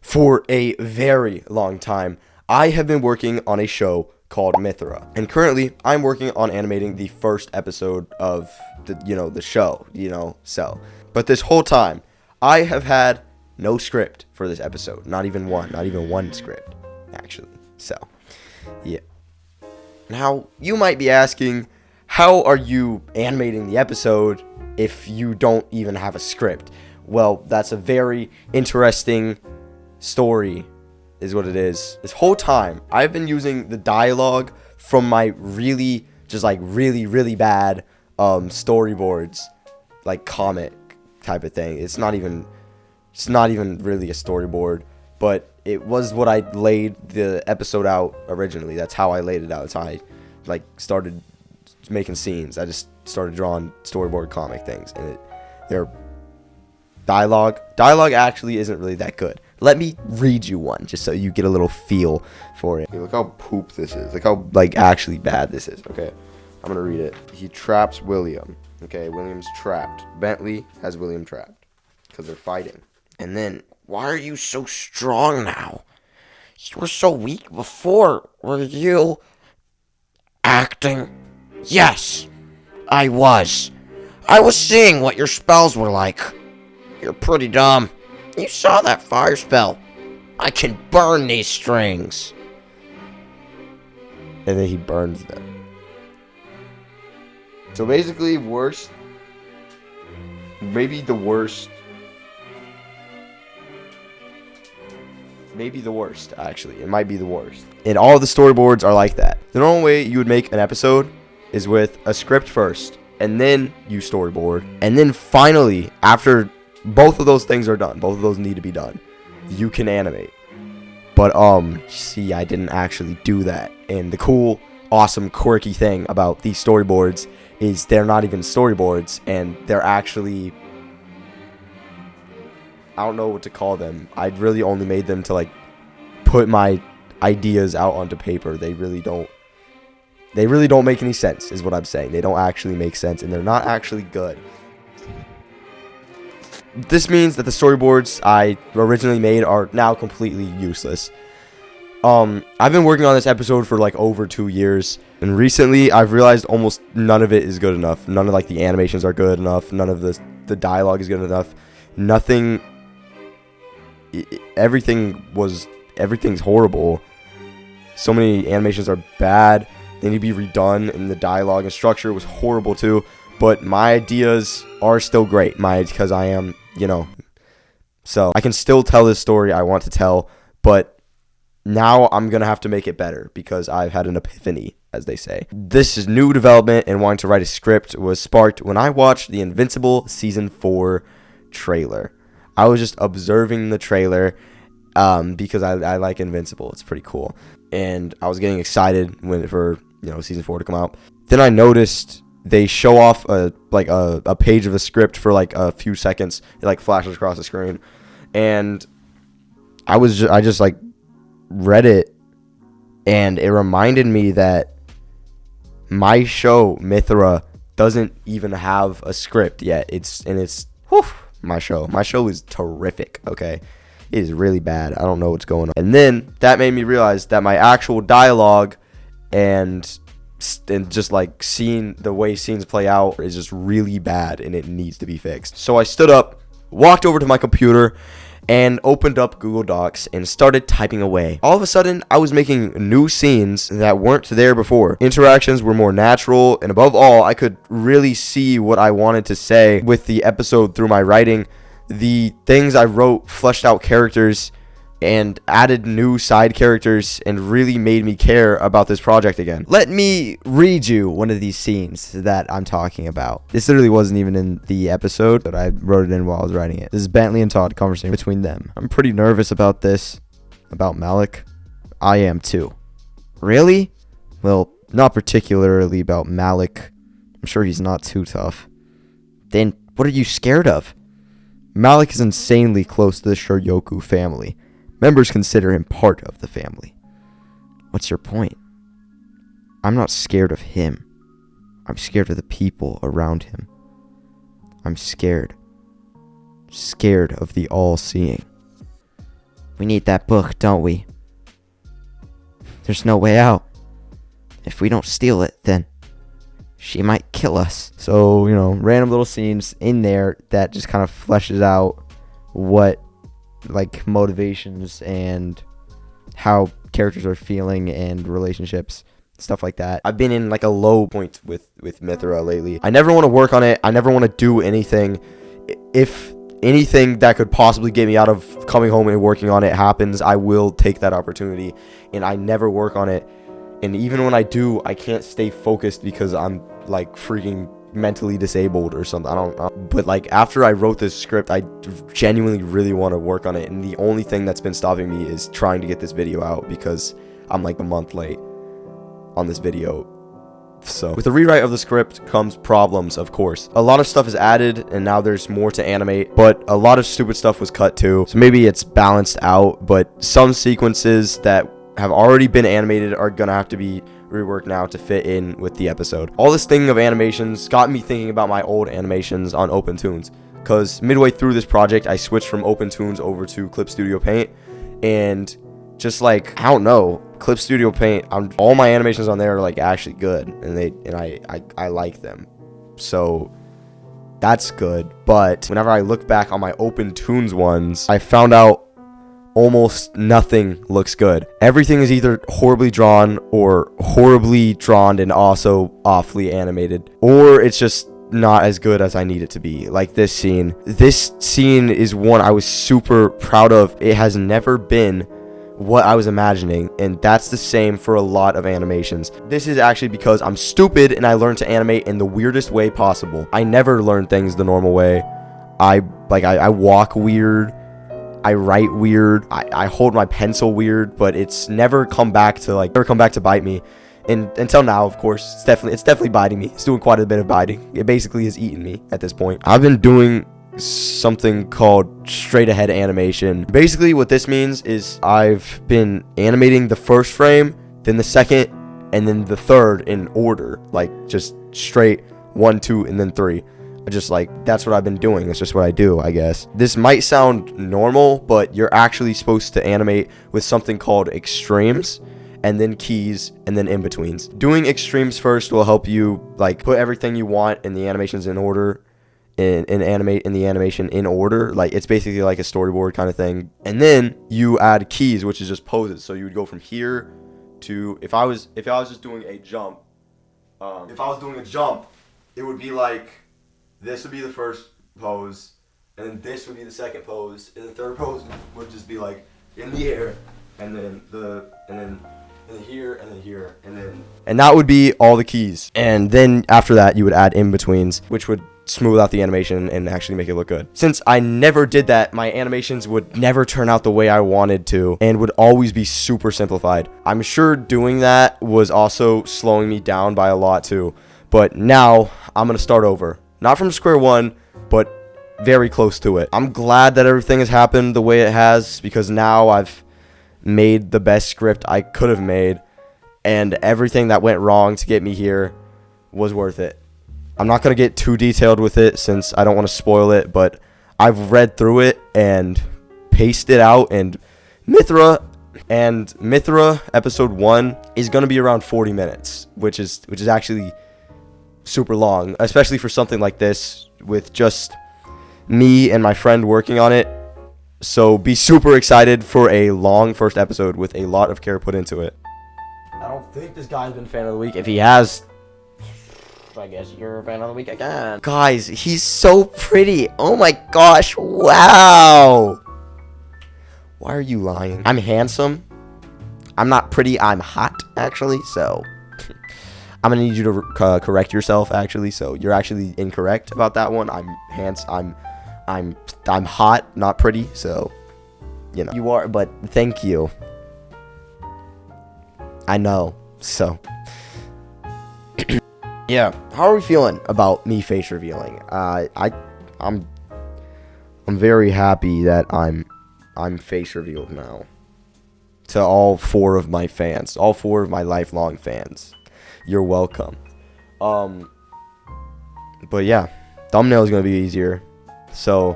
For a very long time, I have been working on a show called Mithra, and currently I'm working on animating the first episode of the show, But this whole time, I have had no script for this episode, not even one script, actually. So, yeah. Now, you might be asking, how are you animating the episode if you don't even have a script? Well, that's a very interesting story, is what it is. This whole time, I've been using the dialogue from my really bad storyboards, like comic type of thing. It's not even really a storyboard, but it was what I laid the episode out originally. That's how I laid it out. That's how I started making scenes. I just started drawing storyboard comic things, and their dialogue actually isn't really that good. Let me read you one just so you get a little feel for it. Okay, look how poop this is. Look how actually bad this is. Okay, I'm gonna read it. He traps William. Okay, William's trapped. Bentley has William trapped because they're fighting. And then, why are you so strong now? You were so weak before. Were you acting? Yes, I was. I was seeing what your spells were like. You're pretty dumb. You saw that fire spell. I can burn these strings. And then he burns them. So basically, maybe the worst, actually. It might be the worst. And all the storyboards are like that. The normal way you would make an episode is with a script first, and then you storyboard. And then finally, after both of those things are done, both of those need to be done, you can animate. But see, I didn't actually do that. And the cool, awesome, quirky thing about these storyboards is they're not even storyboards, and they're actually, I don't know what to call them. I really only made them to put my ideas out onto paper. They really don't make any sense, is what I'm saying. They don't actually make sense, and they're not actually good. This means that the storyboards I originally made are now completely useless. I've been working on this episode for over 2 years, and recently I've realized almost none of it is good enough. None of the animations are good enough. None of the dialogue is good enough. Nothing. Everything's horrible. So many animations are bad. They need to be redone, and the dialogue and structure was horrible too. But my ideas are still great. Because I am, so I can still tell this story I want to tell, but now I'm going to have to make it better because I've had an epiphany, as they say. This new development and wanting to write a script was sparked when I watched the Invincible Season 4 trailer. I was just observing the trailer because I like Invincible. It's pretty cool. And I was getting excited for Season 4 to come out. Then I noticed they show off a page of a script for a few seconds. It flashes across the screen, and I just read it, and it reminded me that my show Mithra doesn't even have a script yet. It's my show. My show is terrific. Okay, it is really bad. I don't know what's going on. And then that made me realize that my actual dialogue and just seeing the way scenes play out is just really bad, and it needs to be fixed. So I stood up, walked over to my computer, and opened up Google Docs and started typing away. All of a sudden, I was making new scenes that weren't there before. Interactions were more natural, and above all, I could really see what I wanted to say with the episode through my writing. The things I wrote fleshed out characters and added new side characters and really made me care about this project again. Let me read you one of these scenes that I'm talking about. This literally wasn't even in the episode, but I wrote it in while I was writing it. This is Bentley and Todd conversing between them. I'm pretty nervous about this. About Malik. I am too. Really? Well, not particularly about Malik. I'm sure he's not too tough. Then what are you scared of? Malik is insanely close to the Shoryoku family. Members consider him part of the family. What's your point? I'm not scared of him. I'm scared of the people around him. I'm scared. Scared of the all-seeing. We need that book, don't we? There's no way out. If we don't steal it, then she might kill us. So, random little scenes in there that just kind of fleshes out what, like, motivations and how characters are feeling and relationships, stuff like that. I've been in, like, a low point with Mithra lately. I never want to work on it. I never want to do anything. If anything that could possibly get me out of coming home and working on it happens, I will take that opportunity, and I never work on it. And even when I do, I can't stay focused because I'm like freaking mentally disabled or something. I don't know. But like after I wrote this script, I genuinely really want to work on it. And the only thing that's been stopping me is trying to get this video out because I'm like a month late on this video. So with the rewrite of the script comes problems, of course. A lot of stuff is added and now there's more to animate, but a lot of stupid stuff was cut too. So maybe it's balanced out, but some sequences that have already been animated are gonna have to be reworked now to fit in with the episode. All this thing of animations got me thinking about my old animations on OpenToons, because midway through this project I switched from OpenToons over to Clip Studio Paint, and just like, I don't know, Clip Studio Paint, all my animations on there are like actually good, and I like them, so that's good. But whenever I look back on my OpenToons ones, I found out almost nothing looks good. Everything is either horribly drawn or horribly drawn and also awfully animated, or it's just not as good as I need it to be. Like this scene. This scene is one I was super proud of. It has never been what I was imagining, and that's the same for a lot of animations. This is actually because I'm stupid and I learned to animate in the weirdest way possible. I never learn things the normal way. I walk weird. I write weird. I hold my pencil weird, but it's never come back to bite me. And until now, of course, it's definitely biting me. It's doing quite a bit of biting. It basically has eaten me at this point. I've been doing something called straight ahead animation. Basically what this means is I've been animating the first frame, then the second, and then the third in order, like just straight 1, 2, and then 3. Just like, that's what I've been doing. It's just what I do, I guess. This might sound normal, but you're actually supposed to animate with something called extremes, and then keys, and then in-betweens. Doing extremes first will help you like put everything you want in the animations in order, and animate in the animation in order. Like, it's basically like a storyboard kind of thing. And then you add keys, which is just poses. So you would go from here to, if I was just doing a jump, it would be like, this would be the first pose, and then this would be the second pose, and the third pose would just be like in the air, and then here, and then here, and that would be all the keys. And then after that, you would add in betweens, which would smooth out the animation and actually make it look good. Since I never did that, my animations would never turn out the way I wanted to, and would always be super simplified. I'm sure doing that was also slowing me down by a lot too, but now I'm gonna start over. Not from square one, but very close to it. I'm glad that everything has happened the way it has, because now I've made the best script I could have made, and everything that went wrong to get me here was worth it. I'm not going to get too detailed with it since I don't want to spoil it, but I've read through it and paced it out, and Mithra episode 1 is going to be around 40 minutes, which is actually super long, especially for something like this with just me and my friend working on it. So be super excited for a long first episode with a lot of care put into it. I don't think this guy's been fan of the week. If he has, I guess you're a fan of the week again. Guys, he's so pretty. Oh my gosh, wow. Why are you lying? I'm handsome. I'm not pretty, I'm hot, actually, so I'm gonna need you to correct yourself, actually. So you're actually incorrect about that one. I'm hot, not pretty. So, you are. But thank you. I know. So, yeah. How are we feeling about me face revealing? I'm very happy that I'm face revealed now. To all 4 of my fans, all 4 of my lifelong fans. You're welcome. But yeah, thumbnail is gonna be easier. So